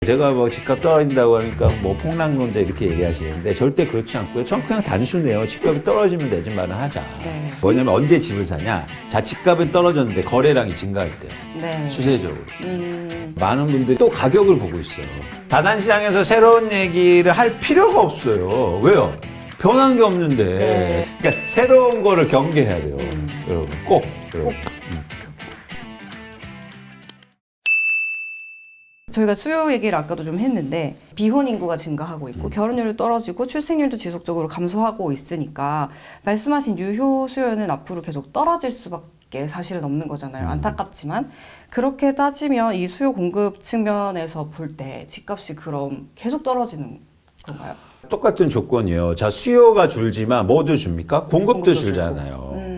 제가 뭐 집값 떨어진다고 하니까 뭐 폭락론자 이렇게 얘기하시는데 절대 그렇지 않고요. 전 그냥 단순해요. 집값이 떨어지면 내 집 마련하자. 네. 뭐냐면 언제 집을 사냐? 자, 집값은 떨어졌는데 거래량이 증가할 때. 네. 추세적으로. 많은 분들이 또 가격을 보고 있어요. 다단시장에서 새로운 얘기를 할 필요가 없어요. 왜요? 변한 게 없는데. 네. 그러니까 새로운 거를 경계해야 돼요. 여러분 꼭. 여러분. 저희가 수요 얘기를 아까도 좀 했는데 비혼 인구가 증가하고 있고 결혼율이 떨어지고 출생률도 지속적으로 감소하고 있으니까 말씀하신 유효 수요는 앞으로 계속 떨어질 수밖에 사실은 없는 거잖아요. 안타깝지만 그렇게 따지면 이 수요 공급 측면에서 볼 때 집값이 그럼 계속 떨어지는 건가요? 똑같은 조건이에요. 자, 수요가 줄지만 뭐도 줍니까? 공급도 공급도 줄잖아요.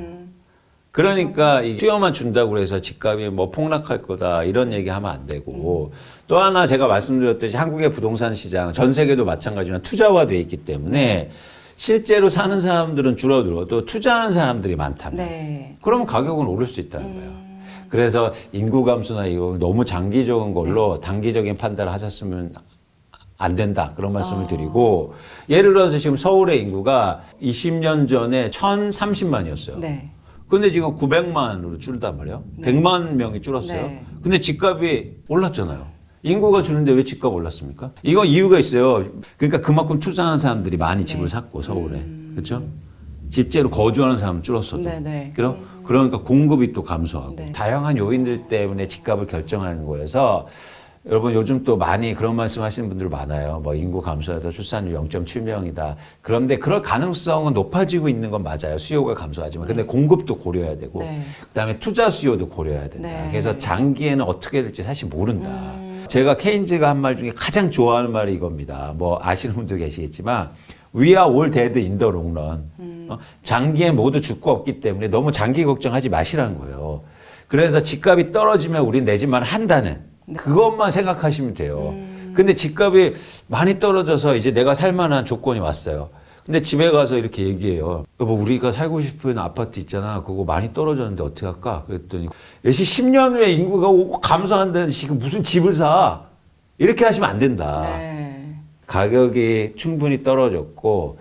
그러니까 이 수요만 준다고 해서 집값이 뭐 폭락할 거다 이런 얘기하면 안 되고 또 하나 제가 말씀드렸듯이 한국의 부동산 시장 전 세계도 마찬가지지만 투자화돼 있기 때문에 실제로 사는 사람들은 줄어들어도 투자하는 사람들이 많다면 네. 그러면 가격은 오를 수 있다는 거예요. 그래서 인구 감소나 이거 너무 장기적인 걸로 단기적인 판단을 하셨으면 안 된다. 그런 말씀을 드리고 예를 들어서 지금 서울의 인구가 20년 전에 1,030만이었어요. 네. 근데 지금 900만으로 줄단 말이에요. 네. 100만 명이 줄었어요. 네. 근데 집값이 올랐잖아요. 인구가 주는데 왜 집값 올랐습니까? 이거 이유가 있어요. 그러니까 그만큼 투자하는 사람들이 많이 집을 샀고 서울에. 그렇죠? 실제로 거주하는 사람은 줄었어도. 네. 그러니까 공급이 또 감소하고 네. 다양한 요인들 때문에 집값을 결정하는 거여서 여러분 요즘 또 많이 그런 말씀 하시는 분들 많아요. 뭐 인구 감소하다 출산율 0.7명이다. 그런데 그럴 가능성은 높아지고 있는 건 맞아요. 수요가 감소하지만. 근데 공급도 고려해야 되고 그다음에 투자 수요도 고려해야 된다. 네. 그래서 장기에는 어떻게 될지 사실 모른다. 제가 케인즈가 한 말 중에 가장 좋아하는 말이 이겁니다. 뭐 아시는 분도 계시겠지만 We are all dead in the long run. 장기에 모두 죽고 없기 때문에 너무 장기 걱정하지 마시라는 거예요. 그래서 집값이 떨어지면 우린 내 집만 한다는 그것만 생각하시면 돼요. 근데 집값이 많이 떨어져서 이제 내가 살만한 조건이 왔어요. 근데 집에 가서 이렇게 얘기해요. 여보, 우리가 살고 싶은 아파트 있잖아. 그거 많이 떨어졌는데 어떻게 할까? 그랬더니 예시 10년 후에 인구가 오고 감소한다는 지금 무슨 집을 사? 이렇게 하시면 안 된다. 네. 가격이 충분히 떨어졌고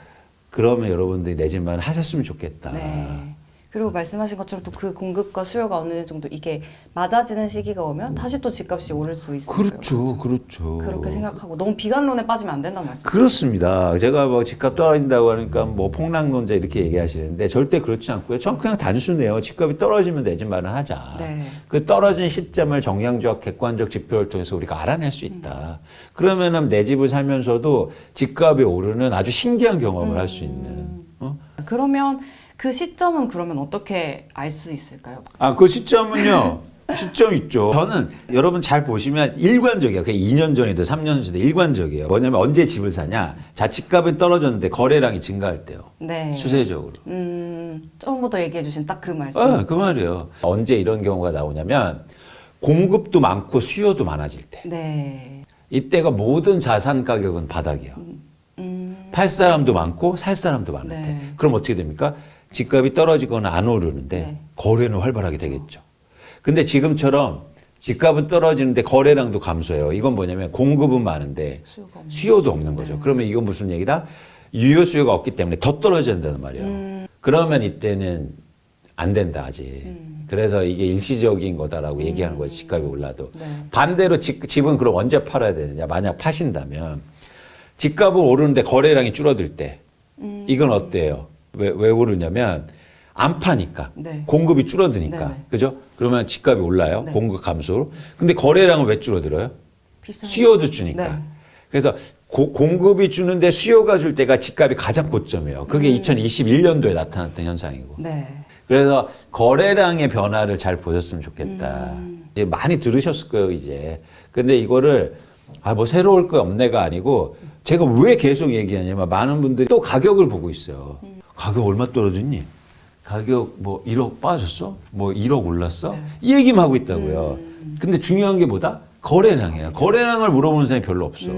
그러면 여러분들이 내 집만 하셨으면 좋겠다. 네. 그리고 말씀하신 것처럼 또 그 공급과 수요가 어느 정도 이게 맞아지는 시기가 오면 다시 또 집값이 오를 수 있어요. 그렇죠. 그렇게 생각하고 너무 비관론에 빠지면 안 된다는 말씀. 그렇습니다. 제가 뭐 집값 떨어진다고 하니까 뭐 폭락론자 이렇게 얘기하시는데 절대 그렇지 않고요. 전 그냥 단순해요. 집값이 떨어지면 내 집 마련하자. 네. 그 떨어진 시점을 정량적 객관적 지표를 통해서 우리가 알아낼 수 있다. 그러면은 내 집을 살면서도 집값이 오르는 아주 신기한 경험을 할 수 있는. 그러면 그 시점은 그러면 어떻게 알 수 있을까요? 그 시점은요. 시점 있죠. 저는 여러분 잘 보시면 일관적이에요. 그게 2년 전이든 3년 전이든 일관적이에요. 뭐냐면 언제 집을 사냐? 자, 집값은 떨어졌는데 거래량이 증가할 때요. 네. 추세적으로. 처음부터 얘기해 주신 딱 그 말씀. 그 말이에요. 언제 이런 경우가 나오냐면 공급도 많고 수요도 많아질 때. 네. 이때가 모든 자산 가격은 바닥이에요. 팔 사람도 많고 살 사람도 많을 네. 때. 그럼 어떻게 됩니까? 집값이 떨어지거나 안 오르는데 네. 거래는 활발하게 되겠죠. 근데 지금처럼 집값은 떨어지는데 거래량도 감소해요. 이건 뭐냐면 공급은 많은데 수요도 없는 거죠. 그러면 이건 무슨 얘기다? 유효 수요가 없기 때문에 더 떨어져야 된다는 말이에요. 그러면 이때는 안 된다 아직. 그래서 이게 일시적인 거다라고 얘기하는 거예요. 집값이 올라도. 네. 반대로 집은 그럼 언제 팔아야 되느냐. 만약 파신다면 집값은 오르는데 거래량이 줄어들 때 이건 어때요? 왜 오르냐면 안 파니까 네. 공급이 줄어드니까 네네. 그죠? 그러면 집값이 올라요. 네. 공급 감소로. 근데 거래량은 왜 줄어들어요? 비싼 수요도 주니까. 네. 그래서 공급이 주는데 수요가 줄 때가 집값이 가장 고점이에요. 그게 2021년도에 나타났던 현상이고. 네. 그래서 거래량의 변화를 잘 보셨으면 좋겠다. 이제 많이 들으셨을 거예요, 이제. 근데 이거를 뭐 새로울 거 없네가 아니고 제가 왜 계속 얘기하냐면 많은 분들이 또 가격을 보고 있어요. 가격 얼마 떨어졌니? 가격 뭐 1억 빠졌어? 뭐 1억 올랐어? 이 얘기만 하고 있다고요. 근데 중요한 게 뭐다? 거래량이에요. 거래량을 물어보는 사람이 별로 없어.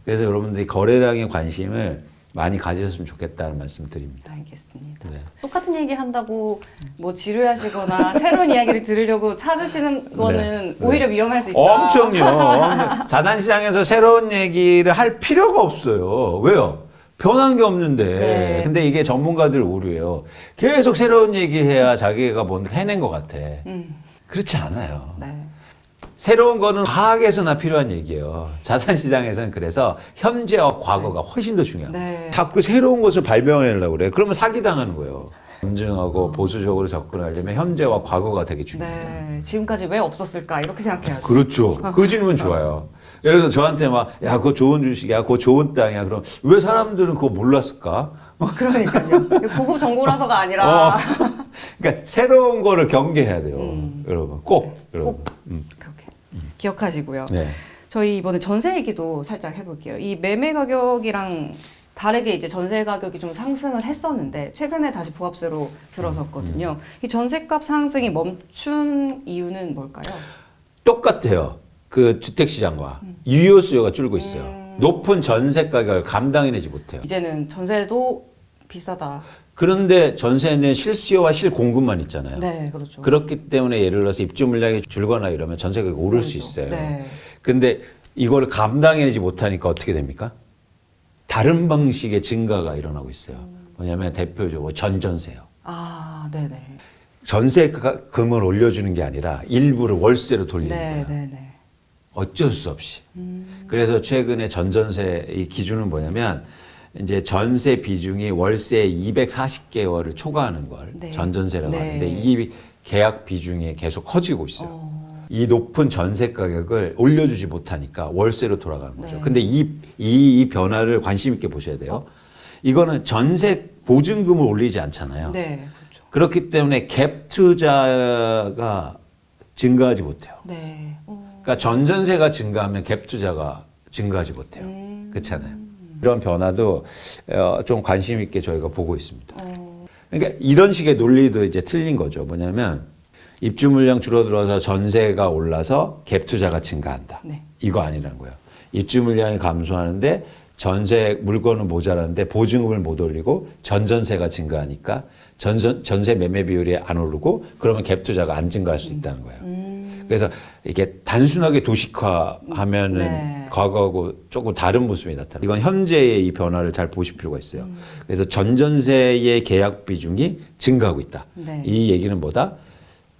그래서 여러분들이 거래량에 관심을 많이 가지셨으면 좋겠다는 말씀 드립니다. 알겠습니다. 네. 똑같은 얘기 한다고 뭐 지루하시거나 새로운 이야기를 들으려고 찾으시는 거는 네. 오히려 위험할 수 있다. 엄청요. 자산시장에서 새로운 얘기를 할 필요가 없어요. 왜요? 변한 게 없는데. 네. 근데 이게 전문가들 오류예요. 계속 새로운 얘기를 해야 자기가 뭔가 해낸 것 같아. 그렇지 않아요. 네. 새로운 거는 과학에서나 필요한 얘기예요. 자산시장에서는 그래서 현재와 과거가 훨씬 더 중요합니다. 네. 자꾸 새로운 것을 발명하려고 그래. 그러면 사기당하는 거예요. 검증하고 보수적으로 접근하려면 현재와 과거가 되게 중요해요. 네. 지금까지 왜 없었을까 이렇게 생각해야죠. 그렇죠. 그 질문 좋아요. 예를 들어서 저한테 막, 야, 그거 좋은 주식이야, 그거 좋은 땅이야. 그럼 왜 사람들은 그거 몰랐을까? 그러니까요. 고급 정보라서가 아니라 그러니까 새로운 거를 경계해야 돼요. 여러분. 꼭. 여러분. 그렇게 기억하시고요. 네. 저희 이번에 전세 얘기도 살짝 해볼게요. 이 매매 가격이랑 다르게 이제 전세 가격이 좀 상승을 했었는데 최근에 다시 보합세로 들어섰거든요. 이 전세값 상승이 멈춘 이유는 뭘까요? 똑같아요. 그 주택시장과 유효 수요가 줄고 있어요. 높은 전세 가격을 감당해내지 못해요. 이제는 전세도 비싸다. 그런데 전세는 실수요와 실공급만 있잖아요. 네, 그렇죠. 그렇기 때문에 예를 들어서 입주 물량이 줄거나 이러면 전세 가격이 오를 수 있어요. 네. 근데 이걸 감당해내지 못하니까 어떻게 됩니까? 다른 방식의 증가가 일어나고 있어요. 뭐냐면 대표적으로 전전세요. 아, 네네. 전세금을 올려주는 게 아니라 일부를 월세로 돌리는 거예요. 네네네. 어쩔 수 없이. 그래서 최근에 전전세 이 기준은 뭐냐면 이제 전세 비중이 월세 240개월을 초과하는 걸 네. 전전세라고 네. 하는데 이 계약 비중이 계속 커지고 있어요. 이 높은 전세 가격을 올려주지 못하니까 월세로 돌아가는 거죠. 네. 근데 이 변화를 관심 있게 보셔야 돼요. 이거는 전세 보증금을 올리지 않잖아요. 네, 그렇죠. 그렇기 때문에 갭 투자가 증가하지 못해요. 네. 그러니까 전전세가 증가하면 갭 투자가 증가하지 못해요. 그렇잖아요. 이런 변화도 좀 관심 있게 저희가 보고 있습니다. 그러니까 이런 식의 논리도 이제 틀린 거죠. 뭐냐면 입주 물량 줄어들어서 전세가 올라서 갭 투자가 증가한다. 네. 이거 아니라는 거예요. 입주 물량이 감소하는데 전세 물건은 모자라는데 보증금을 못 올리고 전전세가 증가하니까 전세 매매 비율이 안 오르고 그러면 갭 투자가 안 증가할 수 있다는 거예요. 그래서 이게 단순하게 도식화하면은 네. 과거하고 조금 다른 모습이 나타나요. 이건 현재의 이 변화를 잘 보실 필요가 있어요. 그래서 전전세의 계약 비중이 증가하고 있다. 네. 이 얘기는 뭐다?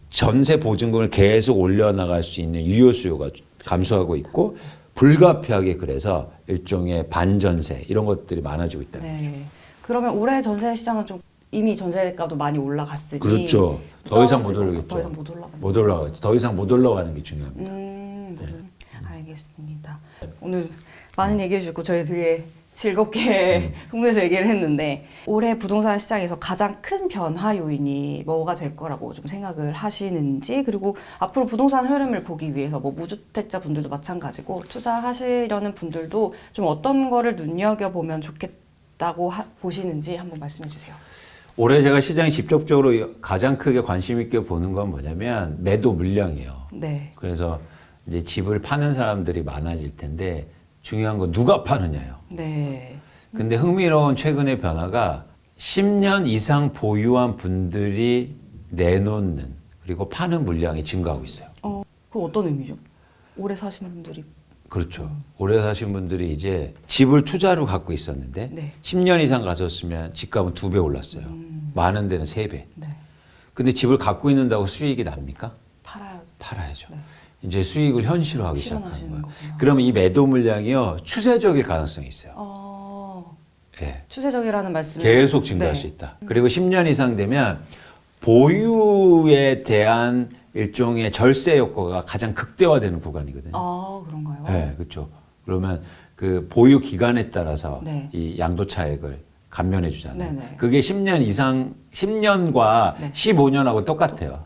전세 보증금을 계속 올려나갈 수 있는 유효 수요가 감소하고 있고 불가피하게 그래서 일종의 반전세 이런 것들이 많아지고 있다. 네. 그러면 올해 전세 시장은 좀 이미 전세가도 많이 올라갔으니 그렇죠. 더 이상 못 올라가겠죠. 더 이상 못 올라가죠. 못 올라가죠. 더 이상 못 올라가는 게 중요합니다. 알겠습니다. 오늘 많은 얘기해 주고 저희 되게 즐겁게 흥분해서 얘기를 했는데 올해 부동산 시장에서 가장 큰 변화 요인이 뭐가 될 거라고 좀 생각을 하시는지 그리고 앞으로 부동산 흐름을 보기 위해서 뭐 무주택자 분들도 마찬가지고 투자하시려는 분들도 좀 어떤 거를 눈여겨보면 좋겠다고 보시는지 한번 말씀해 주세요. 올해 제가 시장에 직접적으로 가장 크게 관심 있게 보는 건 뭐냐면 매도 물량이에요. 네. 그래서 이제 집을 파는 사람들이 많아질 텐데 중요한 건 누가 파느냐요. 네. 근데 흥미로운 최근의 변화가 10년 이상 보유한 분들이 내놓는 그리고 파는 물량이 증가하고 있어요. 그건 어떤 의미죠? 오래 사신 분들이 그렇죠. 오래 사신 분들이 이제 집을 투자로 갖고 있었는데 네. 10년 이상 가졌으면 집값은 2배 올랐어요. 많은 데는 3배. 네. 근데 집을 갖고 있는다고 수익이 납니까? 팔아야죠. 네. 이제 수익을 현실화하기 시작하는 실현하시는 거예요. 거구나. 그러면 이 매도 물량이요 추세적일 가능성이 있어요. 예. 추세적이라는 말씀이 계속 증가할 수 있다. 그리고 10년 이상 되면 보유에 대한 일종의 절세 효과가 가장 극대화되는 구간이거든요. 그런가요? 네, 그렇죠. 그러면 그 보유 기간에 따라서 네. 이 양도 차익을 감면해 주잖아요. 네네. 그게 10년 이상, 10년과 네. 15년하고 똑같아요.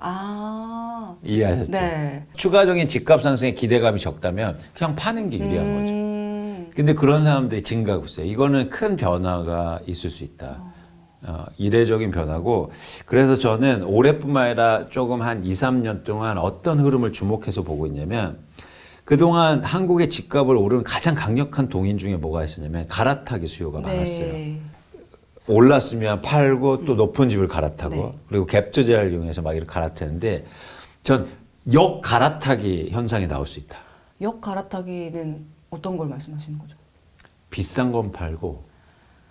이해하셨죠? 네. 추가적인 집값 상승의 기대감이 적다면 그냥 파는 게 유리한 거죠. 근데 그런 사람들이 증가하고 있어요. 이거는 큰 변화가 있을 수 있다. 이례적인 변화고 그래서 저는 올해뿐만 아니라 조금 한 2, 3년 동안 어떤 흐름을 주목해서 보고 있냐면 그동안 한국의 집값을 오른 가장 강력한 동인 중에 뭐가 있었냐면 갈아타기 수요가 많았어요. 네. 올랐으면 팔고 또 높은 집을 갈아타고 네. 그리고 갭 투자를 이용해서 막 이렇게 갈아타는데 전 역 갈아타기 현상이 나올 수 있다. 역 갈아타기는 어떤 걸 말씀하시는 거죠? 비싼 건 팔고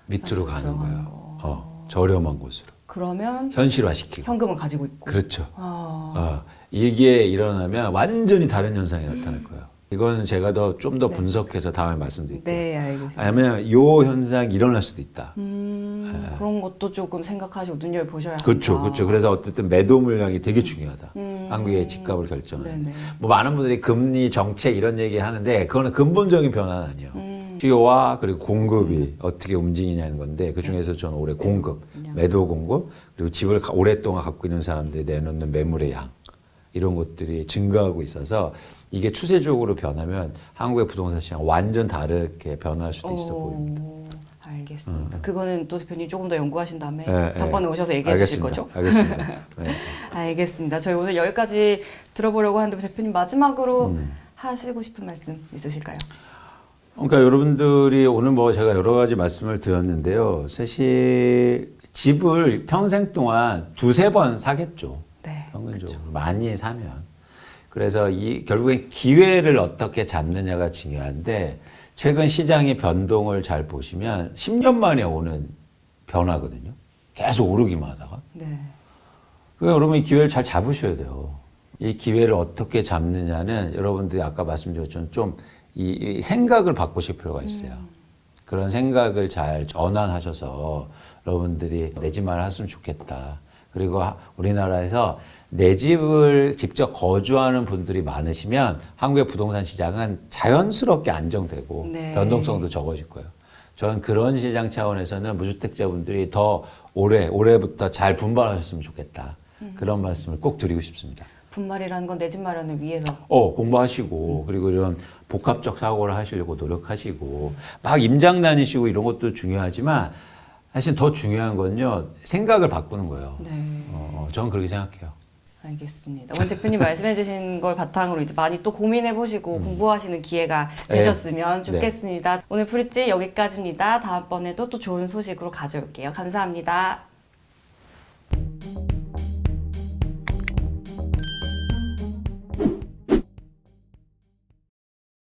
밑으로 가는 들어가는 거예요. 저렴한 곳으로. 그러면 현실화시키고. 현금은 가지고 있고. 그렇죠. 아, 이게 일어나면 완전히 다른 현상이 나타날 거예요. 이거는 제가 좀 더 네. 분석해서 다음에 말씀드릴게요. 네, 알겠습니다. 아니면 이 현상이 일어날 수도 있다. 그런 것도 조금 생각하시고 눈여겨보셔야 한다. 그렇죠, 그렇죠. 그래서 어쨌든 매도 물량이 되게 중요하다. 한국의 집값을 결정하는. 네네. 뭐 많은 분들이 금리 정책 이런 얘기 하는데 그거는 근본적인 변화는 아니에요. 수요와 그리고 공급이 어떻게 움직이냐는 건데 그 중에서 저는 올해 공급, 매도 공급 그리고 집을 오랫동안 갖고 있는 사람들이 내놓는 매물의 양 이런 것들이 증가하고 있어서 이게 추세적으로 변하면 한국의 부동산 시장 완전 다르게 변할 수도 있어 보입니다. 알겠습니다. 그거는 또 대표님 조금 더 연구하신 다음에 네, 답변에 오셔서 얘기해 주실 거죠? 알겠습니다. 네. 알겠습니다. 저희 오늘 여기까지 들어보려고 하는데 대표님 마지막으로 하시고 싶은 말씀 있으실까요? 그러니까 여러분들이 오늘 뭐 제가 여러 가지 말씀을 드렸는데요. 사실 집을 평생 동안 두세 번 사겠죠. 네, 평균적으로 많이 사면. 그래서 결국엔 기회를 어떻게 잡느냐가 중요한데 최근 시장의 변동을 잘 보시면 10년 만에 오는 변화거든요. 계속 오르기만 하다가. 네. 그러니까 여러분 이 기회를 잘 잡으셔야 돼요. 이 기회를 어떻게 잡느냐는 여러분들이 아까 말씀드렸지만 좀 이 생각을 바꾸실 필요가 있어요. 그런 생각을 잘 전환하셔서 여러분들이 내 집만 했으면 좋겠다. 그리고 우리나라에서 내 집을 직접 거주하는 분들이 많으시면 한국의 부동산 시장은 자연스럽게 안정되고 네. 변동성도 적어질 거예요. 저는 그런 시장 차원에서는 무주택자분들이 더 올해부터 잘 분발하셨으면 좋겠다. 그런 말씀을 꼭 드리고 싶습니다. 분말이라는 건 내 집 마련을 위해서. 공부하시고 그리고 이런 복합적 사고를 하시려고 노력하시고 막 임장 다니시고 이런 것도 중요하지만 사실 더 중요한 건요 생각을 바꾸는 거예요. 네. 저는 그렇게 생각해요. 알겠습니다. 오늘 대표님 말씀해주신 걸 바탕으로 이제 많이 또 고민해보시고 공부하시는 기회가 되셨으면 좋겠습니다. 오늘 브릿지 여기까지입니다. 다음번에도 또 좋은 소식으로 가져올게요. 감사합니다.